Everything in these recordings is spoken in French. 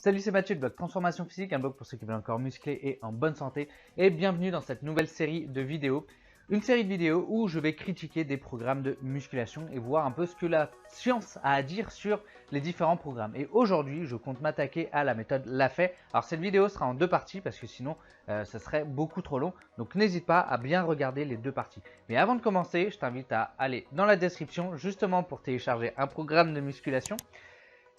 Salut, c'est Mathieu de blog Transformation Physique, un blog pour ceux qui veulent encore muscler et en bonne santé. Et bienvenue dans cette nouvelle série de vidéos. Une série de vidéos où je vais critiquer des programmes de musculation et voir un peu ce que la science a à dire sur les différents programmes. Et aujourd'hui, je compte m'attaquer à la méthode Lafay. Alors cette vidéo sera en deux parties parce que sinon, ça serait beaucoup trop long. Donc n'hésite pas à bien regarder les deux parties. Mais avant de commencer, je t'invite à aller dans la description justement pour télécharger un programme de musculation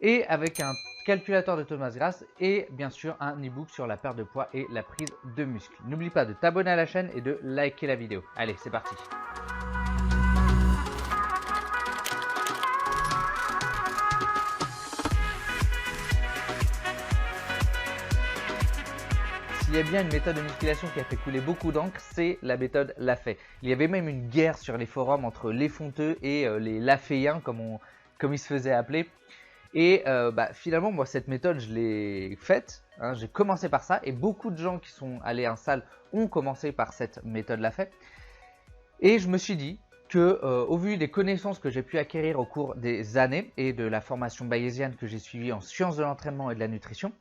et avec un calculateur de taux de masse grasse et bien sûr un e-book sur la perte de poids et la prise de muscle. N'oublie pas de t'abonner à la chaîne et de liker la vidéo. Allez, c'est parti. S'il y a bien une méthode de musculation qui a fait couler beaucoup d'encre, c'est la méthode Lafay. Il y avait même une guerre sur les forums entre les fonteux et les Lafayens, comme ils se faisaient appeler. Et finalement, moi, cette méthode, je l'ai faite. J'ai commencé par ça et beaucoup de gens qui sont allés en salle ont commencé par cette méthode Lafay. Et je me suis dit que, au vu des connaissances que j'ai pu acquérir au cours des années et de la formation bayésienne que j'ai suivie en sciences de l'entraînement et de la nutrition,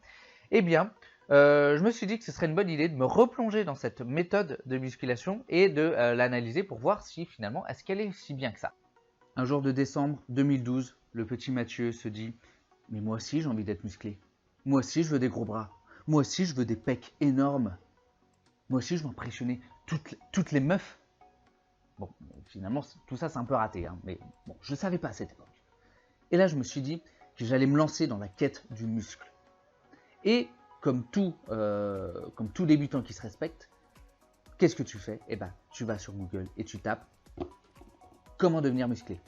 eh bien, je me suis dit que ce serait une bonne idée de me replonger dans cette méthode de musculation et de l'analyser pour voir si finalement, est-ce qu'elle est si bien que ça. Un jour de décembre 2012, le petit Mathieu se dit « Mais moi aussi j'ai envie d'être musclé. Moi aussi je veux des gros bras. Moi aussi je veux des pecs énormes. Moi aussi je veux impressionner toutes les meufs. » Bon, finalement tout ça c'est un peu raté, mais bon, je ne savais pas à cette époque. Et là je me suis dit que j'allais me lancer dans la quête du muscle. Et comme tout débutant qui se respecte, qu'est-ce que tu fais? Eh ben, tu vas sur Google et tu tapes comment devenir musclé.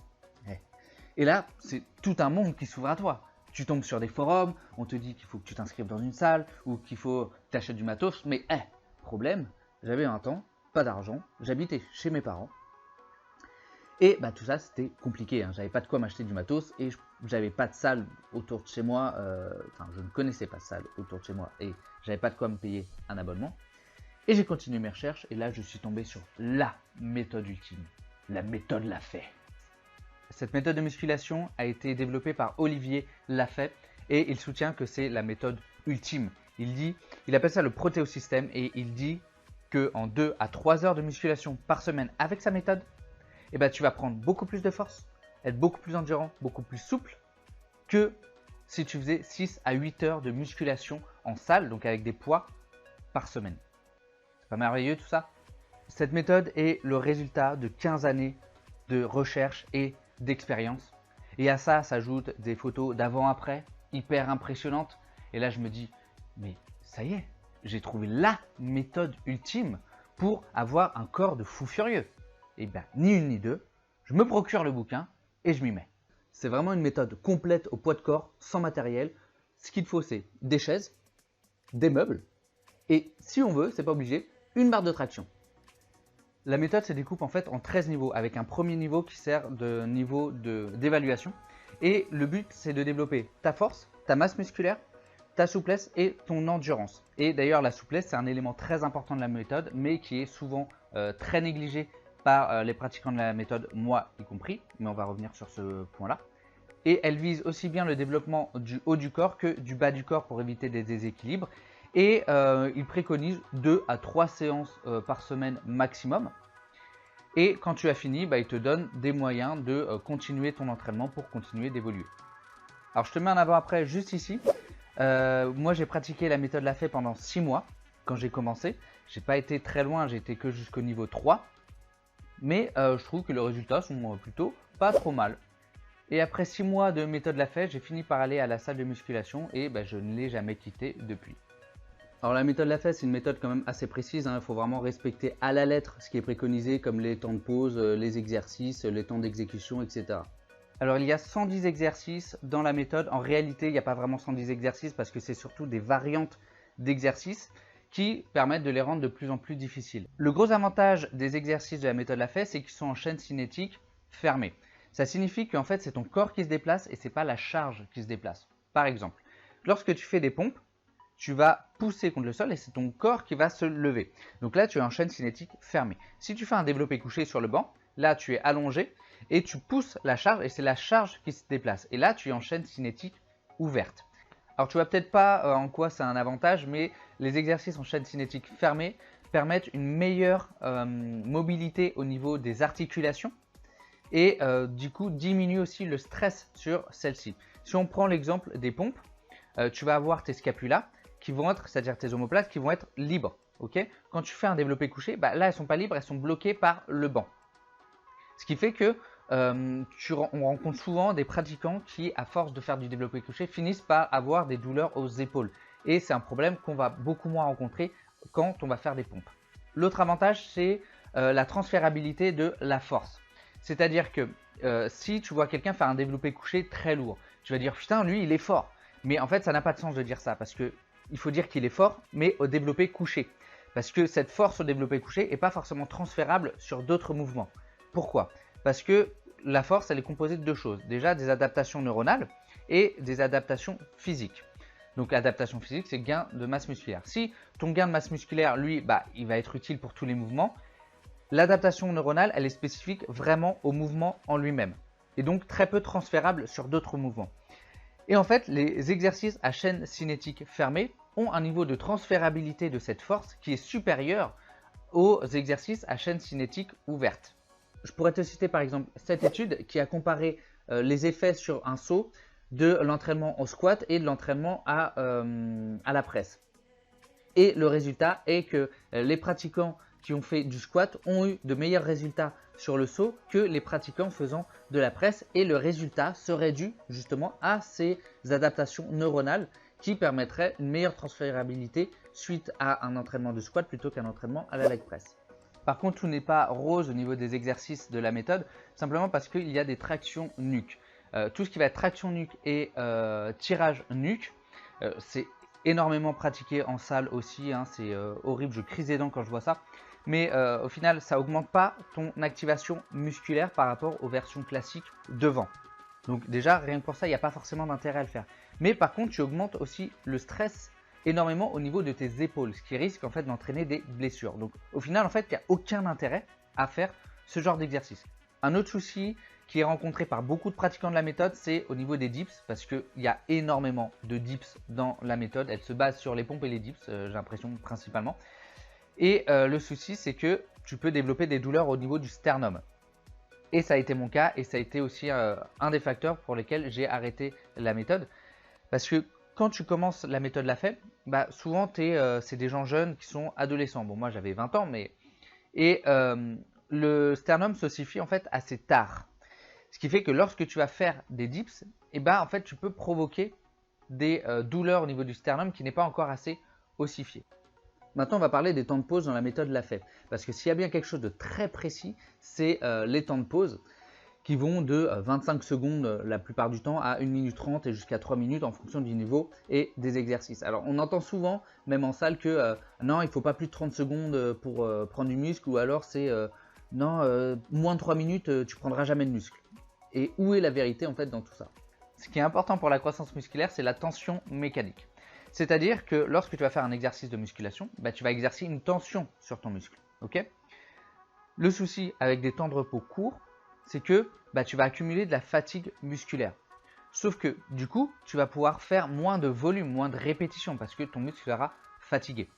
Et là, c'est tout un monde qui s'ouvre à toi. Tu tombes sur des forums, on te dit qu'il faut que tu t'inscrives dans une salle ou qu'il faut que tu achètes du matos. Mais problème, j'avais un temps, pas d'argent, j'habitais chez mes parents. Et tout ça, c'était compliqué. J'avais pas de quoi m'acheter du matos et j'avais pas de salle autour de chez moi. Je ne connaissais pas de salle autour de chez moi et j'avais pas de quoi me payer un abonnement. Et j'ai continué mes recherches et là, je suis tombé sur la méthode ultime, la méthode Lafay. Cette méthode de musculation a été développée par Olivier Lafay et il soutient que c'est la méthode ultime. Il appelle ça le protéosystème et il dit qu'en 2 à 3 heures de musculation par semaine avec sa méthode, tu vas prendre beaucoup plus de force, être beaucoup plus endurant, beaucoup plus souple que si tu faisais 6 à 8 heures de musculation en salle, donc avec des poids par semaine. C'est pas merveilleux tout ça? Cette méthode est le résultat de 15 années de recherche et d'expérience. Et à ça s'ajoutent des photos d'avant-après hyper impressionnantes. Et là, je me dis, mais ça y est, j'ai trouvé la méthode ultime pour avoir un corps de fou furieux. Et bien, ni une ni deux, je me procure le bouquin et je m'y mets. C'est vraiment une méthode complète au poids de corps, sans matériel. Ce qu'il faut, c'est des chaises, des meubles et si on veut, c'est pas obligé, une barre de traction. La méthode se découpe en fait en 13 niveaux, avec un premier niveau qui sert de niveau d'évaluation. Et le but, c'est de développer ta force, ta masse musculaire, ta souplesse et ton endurance. Et d'ailleurs, la souplesse, c'est un élément très important de la méthode, mais qui est souvent très négligé par les pratiquants de la méthode, moi y compris. Mais on va revenir sur ce point-là. Et elle vise aussi bien le développement du haut du corps que du bas du corps pour éviter des déséquilibres. Et il préconise 2 à 3 séances par semaine maximum. Et quand tu as fini, il te donne des moyens de continuer ton entraînement pour continuer d'évoluer. Alors je te mets en avant-après juste ici. Moi j'ai pratiqué la méthode Lafay pendant 6 mois quand j'ai commencé. J'ai pas été très loin, j'ai été que jusqu'au niveau 3. Mais je trouve que les résultats sont plutôt pas trop mal. Et après 6 mois de méthode Lafay, j'ai fini par aller à la salle de musculation et je ne l'ai jamais quitté depuis. Alors la méthode Lafay, c'est une méthode quand même assez précise, il faut vraiment respecter à la lettre ce qui est préconisé comme les temps de pause, les exercices, les temps d'exécution, etc. Alors il y a 110 exercices dans la méthode, en réalité il n'y a pas vraiment 110 exercices parce que c'est surtout des variantes d'exercices qui permettent de les rendre de plus en plus difficiles. Le gros avantage des exercices de la méthode Lafay, c'est qu'ils sont en chaîne cinétique fermée. Ça signifie qu'en fait c'est ton corps qui se déplace et ce n'est pas la charge qui se déplace. Par exemple, lorsque tu fais des pompes, tu vas pousser contre le sol et c'est ton corps qui va se lever. Donc là, tu es en chaîne cinétique fermée. Si tu fais un développé couché sur le banc, là, tu es allongé et tu pousses la charge et c'est la charge qui se déplace. Et là, tu es en chaîne cinétique ouverte. Alors tu vois peut-être pas en quoi c'est un avantage, mais les exercices en chaîne cinétique fermée permettent une meilleure mobilité au niveau des articulations et du coup diminuent aussi le stress sur celles-ci. Si on prend l'exemple des pompes, tu vas avoir tes scapulas qui vont être, c'est-à-dire tes omoplates qui vont être libres. Okay, quand tu fais un développé couché, bah là elles ne sont pas libres, elles sont bloquées par le banc. Ce qui fait que on rencontre souvent des pratiquants qui, à force de faire du développé couché, finissent par avoir des douleurs aux épaules. Et c'est un problème qu'on va beaucoup moins rencontrer quand on va faire des pompes. L'autre avantage, c'est la transférabilité de la force. C'est-à-dire que si tu vois quelqu'un faire un développé couché très lourd, tu vas dire putain, lui il est fort. Mais en fait, ça n'a pas de sens de dire ça parce que il faut dire qu'il est fort, mais au développé couché. Parce que cette force au développé couché n'est pas forcément transférable sur d'autres mouvements. Pourquoi? Parce que la force, elle est composée de deux choses. Déjà, des adaptations neuronales et des adaptations physiques. Donc, adaptation physique, c'est gain de masse musculaire. Si ton gain de masse musculaire, lui, il va être utile pour tous les mouvements, l'adaptation neuronale, elle est spécifique vraiment au mouvement en lui-même. Et donc, très peu transférable sur d'autres mouvements. Et en fait, les exercices à chaîne cinétique fermée ont un niveau de transférabilité de cette force qui est supérieur aux exercices à chaîne cinétique ouverte. Je pourrais te citer par exemple cette étude qui a comparé les effets sur un saut de l'entraînement au squat et de l'entraînement à la presse. Et le résultat est que les pratiquants qui ont fait du squat ont eu de meilleurs résultats sur le saut que les pratiquants faisant de la presse. Et le résultat serait dû justement à ces adaptations neuronales qui permettraient une meilleure transférabilité suite à un entraînement de squat plutôt qu'un entraînement à la leg press. Par contre, tout n'est pas rose au niveau des exercices de la méthode, simplement parce qu'il y a des tractions nuque. Tout ce qui va être traction nuque et tirage nuque, c'est énormément pratiqué en salle aussi, hein, c'est horrible, je crise les dents quand je vois ça. Mais au final, ça augmente pas ton activation musculaire par rapport aux versions classiques devant. Donc déjà, rien que pour ça, il n'y a pas forcément d'intérêt à le faire. Mais par contre, tu augmentes aussi le stress énormément au niveau de tes épaules, ce qui risque en fait d'entraîner des blessures. Donc au final, en fait, il n'y a aucun intérêt à faire ce genre d'exercice. Un autre souci qui est rencontré par beaucoup de pratiquants de la méthode, c'est au niveau des dips, parce qu'il y a énormément de dips dans la méthode. Elle se base sur les pompes et les dips, j'ai l'impression principalement. Et le souci, c'est que tu peux développer des douleurs au niveau du sternum. Et ça a été mon cas, et ça a été aussi un des facteurs pour lesquels j'ai arrêté la méthode. Parce que quand tu commences la méthode Lafay, souvent c'est des gens jeunes qui sont adolescents. Bon, moi j'avais 20 ans, mais... Et le sternum s'ossifie en fait assez tard. Ce qui fait que lorsque tu vas faire des dips, en fait tu peux provoquer des douleurs au niveau du sternum qui n'est pas encore assez ossifié. Maintenant, on va parler des temps de pause dans la méthode Lafay. Parce que s'il y a bien quelque chose de très précis, c'est les temps de pause qui vont de 25 secondes la plupart du temps à 1 minute 30 et jusqu'à 3 minutes en fonction du niveau et des exercices. Alors, on entend souvent, même en salle, que non, il ne faut pas plus de 30 secondes pour prendre du muscle, ou alors c'est non, moins de 3 minutes, tu ne prendras jamais de muscle. Et où est la vérité en fait dans tout ça? Ce qui est important pour la croissance musculaire, c'est la tension mécanique. C'est-à-dire que lorsque tu vas faire un exercice de musculation, tu vas exercer une tension sur ton muscle. Okay, le souci avec des temps de repos courts, c'est que tu vas accumuler de la fatigue musculaire. Sauf que du coup, tu vas pouvoir faire moins de volume, moins de répétitions parce que ton muscle sera fatigué.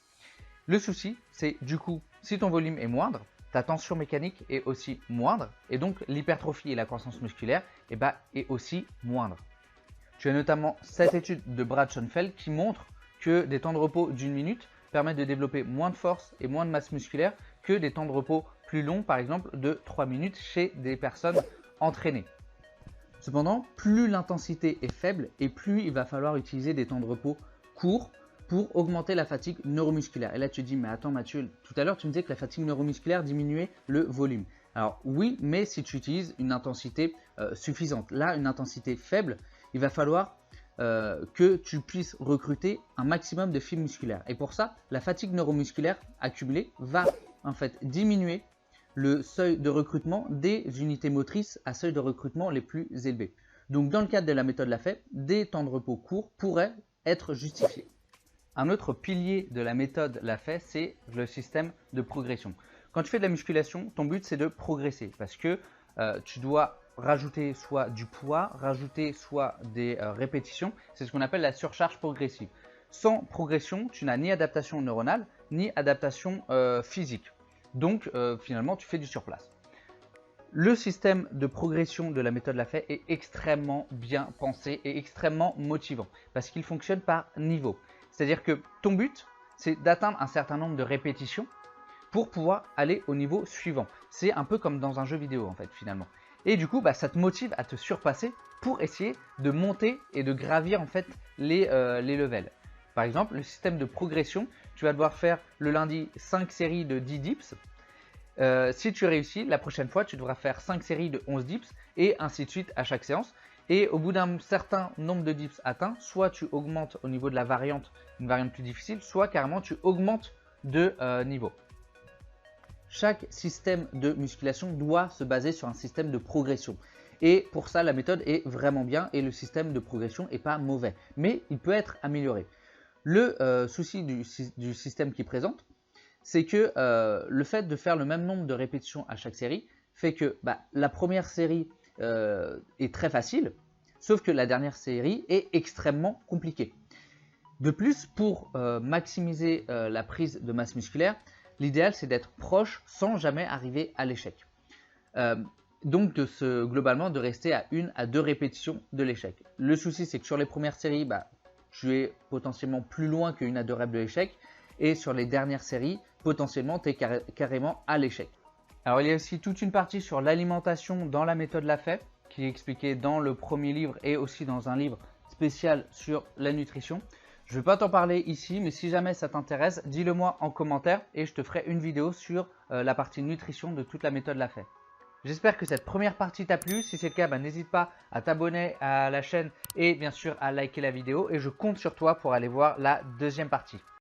Le souci, c'est du coup, si ton volume est moindre, ta tension mécanique est aussi moindre et donc l'hypertrophie et la croissance musculaire est aussi moindre. Tu as notamment cette étude de Brad Schoenfeld qui montre que des temps de repos d'1 minute permettent de développer moins de force et moins de masse musculaire que des temps de repos plus longs, par exemple de 3 minutes chez des personnes entraînées. Cependant, plus l'intensité est faible et plus il va falloir utiliser des temps de repos courts pour augmenter la fatigue neuromusculaire. Et là tu te dis, mais attends Mathieu, tout à l'heure tu me disais que la fatigue neuromusculaire diminuait le volume. Alors oui, mais si tu utilises une intensité suffisante. Là, une intensité faible, il va falloir que tu puisses recruter un maximum de fibres musculaires. Et pour ça, la fatigue neuromusculaire accumulée va en fait diminuer le seuil de recrutement des unités motrices à seuil de recrutement les plus élevés. Donc dans le cadre de la méthode Lafay, des temps de repos courts pourraient être justifiés. Un autre pilier de la méthode Lafay, c'est le système de progression. Quand tu fais de la musculation, ton but c'est de progresser parce que tu dois rajouter soit du poids, rajouter soit des répétitions. C'est ce qu'on appelle la surcharge progressive. Sans progression, tu n'as ni adaptation neuronale, ni adaptation physique. Donc finalement, tu fais du surplace. Le système de progression de la méthode Lafay est extrêmement bien pensé et extrêmement motivant parce qu'il fonctionne par niveau. C'est-à-dire que ton but, c'est d'atteindre un certain nombre de répétitions pour pouvoir aller au niveau suivant. C'est un peu comme dans un jeu vidéo en fait finalement. Et du coup, ça te motive à te surpasser pour essayer de monter et de gravir en fait les levels. Par exemple, le système de progression, tu vas devoir faire le lundi 5 séries de 10 dips. Si tu réussis, la prochaine fois, tu devras faire 5 séries de 11 dips et ainsi de suite à chaque séance. Et au bout d'un certain nombre de dips atteints, soit tu augmentes au niveau de la variante, une variante plus difficile, soit carrément tu augmentes de niveau. Chaque système de musculation doit se baser sur un système de progression. Et pour ça, la méthode est vraiment bien et le système de progression n'est pas mauvais. Mais il peut être amélioré. Le souci du système qui présente, c'est que le fait de faire le même nombre de répétitions à chaque série fait que la première série est très facile, sauf que la dernière série est extrêmement compliquée. De plus, pour maximiser la prise de masse musculaire, l'idéal c'est d'être proche sans jamais arriver à l'échec. Donc globalement de rester à 1 à 2 répétitions de l'échec. Le souci c'est que sur les premières séries, tu es potentiellement plus loin que 1 à 2 reps de l'échec. Et sur les dernières séries, potentiellement, tu es carrément à l'échec. Alors, il y a aussi toute une partie sur l'alimentation dans la méthode Lafay, qui est expliquée dans le premier livre et aussi dans un livre spécial sur la nutrition. Je ne vais pas t'en parler ici, mais si jamais ça t'intéresse, dis-le moi en commentaire et je te ferai une vidéo sur la partie nutrition de toute la méthode Lafay. J'espère que cette première partie t'a plu. Si c'est le cas, n'hésite pas à t'abonner à la chaîne et bien sûr à liker la vidéo. Et je compte sur toi pour aller voir la deuxième partie.